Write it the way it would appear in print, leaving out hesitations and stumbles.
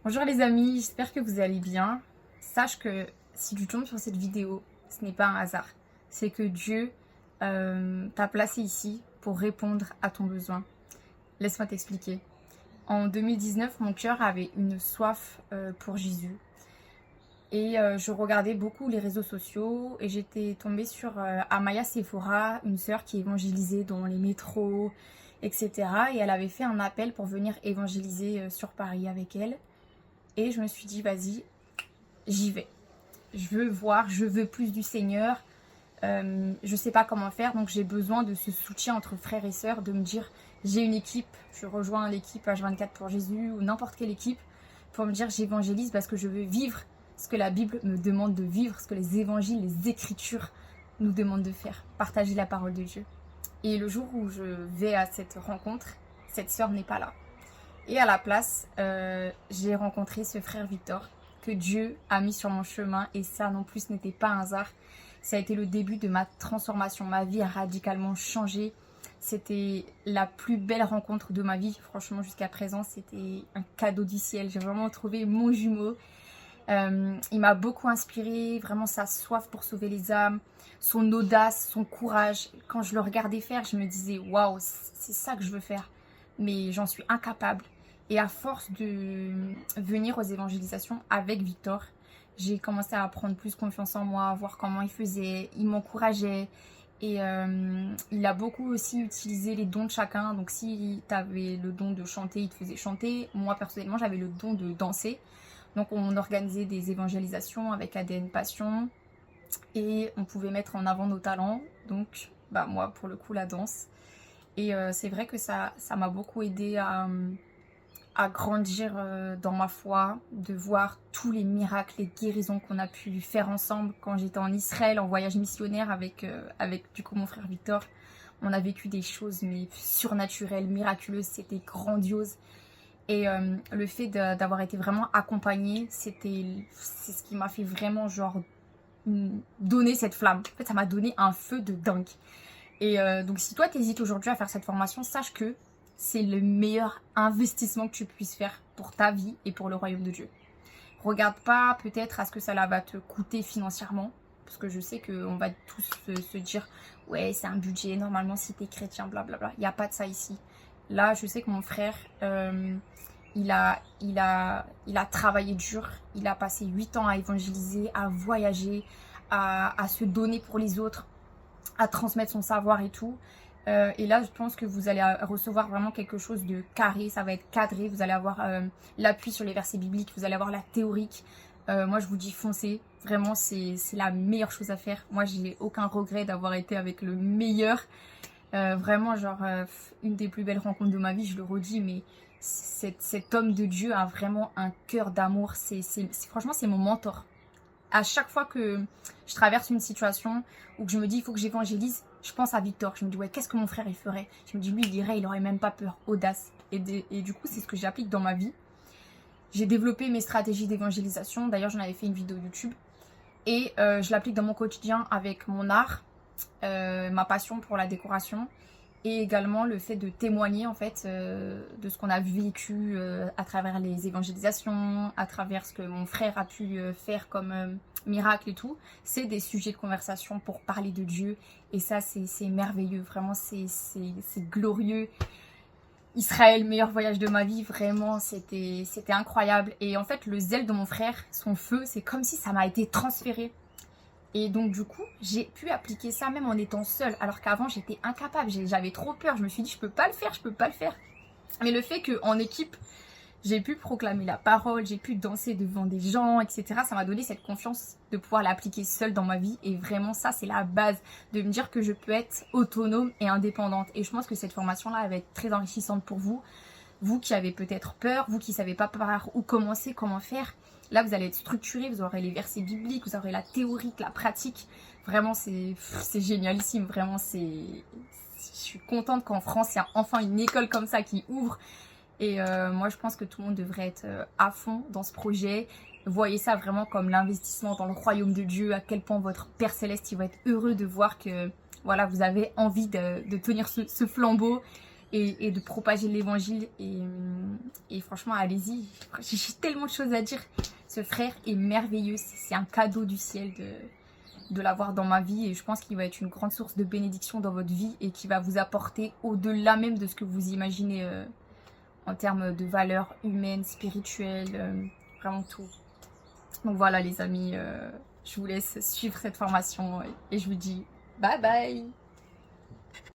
Bonjour les amis, j'espère que vous allez bien. Sache que si tu tombes sur cette vidéo, ce n'est pas un hasard. C'est que Dieu t'a placé ici pour répondre à ton besoin. Laisse-moi t'expliquer. En 2019, mon cœur avait une soif pour Jésus. Et je regardais beaucoup les réseaux sociaux et j'étais tombée sur Amaya Sephora, une sœur qui évangélisait dans les métros, etc. Et elle avait fait un appel pour venir évangéliser sur Paris avec elle. Et je me suis dit, vas-y, j'y vais. Je veux voir, je veux plus du Seigneur. Je sais pas comment faire, donc j'ai besoin de ce soutien entre frères et sœurs, de me dire, j'ai une équipe, je rejoins l'équipe H24 pour Jésus ou n'importe quelle équipe, pour me dire, j'évangélise parce que je veux vivre ce que la Bible me demande de vivre, ce que les évangiles, les écritures nous demandent de faire, partager la parole de Dieu. Et le jour où je vais à cette rencontre, cette sœur n'est pas là. Et à la place, j'ai rencontré ce frère Victor que Dieu a mis sur mon chemin. Et ça non plus n'était pas un hasard. Ça a été le début de ma transformation. Ma vie a radicalement changé. C'était la plus belle rencontre de ma vie. Franchement, jusqu'à présent, c'était un cadeau du ciel. J'ai vraiment trouvé mon jumeau. Il m'a beaucoup inspiré. Vraiment sa soif pour sauver les âmes, son audace, son courage. Quand je le regardais faire, je me disais, waouh, c'est ça que je veux faire. Mais j'en suis incapable. Et à force de venir aux évangélisations avec Victor, j'ai commencé à prendre plus confiance en moi, à voir comment il faisait, il m'encourageait. Et il a beaucoup aussi utilisé les dons de chacun. Donc si tu avais le don de chanter, il te faisait chanter. Moi personnellement, j'avais le don de danser. Donc on organisait des évangélisations avec ADN Passion. Et on pouvait mettre en avant nos talents. Donc moi, pour le coup, la danse. Et c'est vrai que ça m'a beaucoup aidé à grandir dans ma foi, de voir tous les miracles, les guérisons qu'on a pu faire ensemble quand j'étais en Israël, en voyage missionnaire avec du coup mon frère Victor. On a vécu des choses mais surnaturelles, miraculeuses, c'était grandiose. Et le fait d'avoir été vraiment accompagnée, c'est ce qui m'a fait vraiment donner cette flamme. En fait, ça m'a donné un feu de dingue. Et donc si toi t'hésites aujourd'hui à faire cette formation, sache que c'est le meilleur investissement que tu puisses faire pour ta vie et pour le royaume de Dieu. Regarde pas peut-être à ce que ça va te coûter financièrement, parce que je sais qu'on va tous se dire ouais c'est un budget, normalement si t'es chrétien, blablabla. Il n'y a pas de ça ici. Là je sais que mon frère, il a travaillé dur, il a passé 8 ans à évangéliser, à voyager, à se donner pour les autres, à transmettre son savoir et tout. Et là, je pense que vous allez recevoir vraiment quelque chose de carré, ça va être cadré, vous allez avoir l'appui sur les versets bibliques, vous allez avoir la théorique. Moi, je vous dis foncez, vraiment, c'est la meilleure chose à faire. Moi, j'ai aucun regret d'avoir été avec le meilleur. Vraiment, une des plus belles rencontres de ma vie, je le redis, mais cet homme de Dieu a vraiment un cœur d'amour. Franchement, c'est mon mentor. À chaque fois que je traverse une situation où je me dis il faut que j'évangélise, je pense à Victor. Je me dis ouais, qu'est-ce que mon frère il ferait? Je me dis lui il irait, il aurait même pas peur, audace. Et du coup c'est ce que j'applique dans ma vie. J'ai développé mes stratégies d'évangélisation. D'ailleurs j'en avais fait une vidéo YouTube. Et je l'applique dans mon quotidien avec mon art, ma passion pour la décoration. Et également le fait de témoigner en fait de ce qu'on a vécu à travers les évangélisations, à travers ce que mon frère a pu faire comme miracle et tout. C'est des sujets de conversation pour parler de Dieu. Et ça, c'est merveilleux. Vraiment, c'est glorieux. Israël, meilleur voyage de ma vie. Vraiment, c'était incroyable. Et en fait, le zèle de mon frère, son feu, c'est comme si ça m'a été transféré. Et donc du coup, j'ai pu appliquer ça même en étant seule, alors qu'avant j'étais incapable, j'avais trop peur, je me suis dit je peux pas le faire. Mais le fait qu'en équipe, j'ai pu proclamer la parole, j'ai pu danser devant des gens, etc. Ça m'a donné cette confiance de pouvoir l'appliquer seule dans ma vie. Et vraiment ça, c'est la base de me dire que je peux être autonome et indépendante. Et je pense que cette formation-là, elle va être très enrichissante pour vous. Vous qui avez peut-être peur, vous qui ne savez pas par où commencer, comment faire. Là, vous allez être structuré, vous aurez les versets bibliques, vous aurez la théorie, la pratique. Vraiment, c'est génialissime. Vraiment, je suis contente qu'en France, il y a enfin une école comme ça qui ouvre. Et moi, je pense que tout le monde devrait être à fond dans ce projet. Voyez ça vraiment comme l'investissement dans le royaume de Dieu, à quel point votre Père Céleste il va être heureux de voir que voilà, vous avez envie de tenir ce flambeau. et de propager l'évangile. Et franchement, allez-y. J'ai tellement de choses à dire. Ce frère est merveilleux. C'est un cadeau du ciel de l'avoir dans ma vie. Et je pense qu'il va être une grande source de bénédiction dans votre vie et qui va vous apporter au-delà même de ce que vous imaginez en termes de valeurs humaines, spirituelles, vraiment tout. Donc voilà les amis, je vous laisse suivre cette formation et je vous dis bye bye.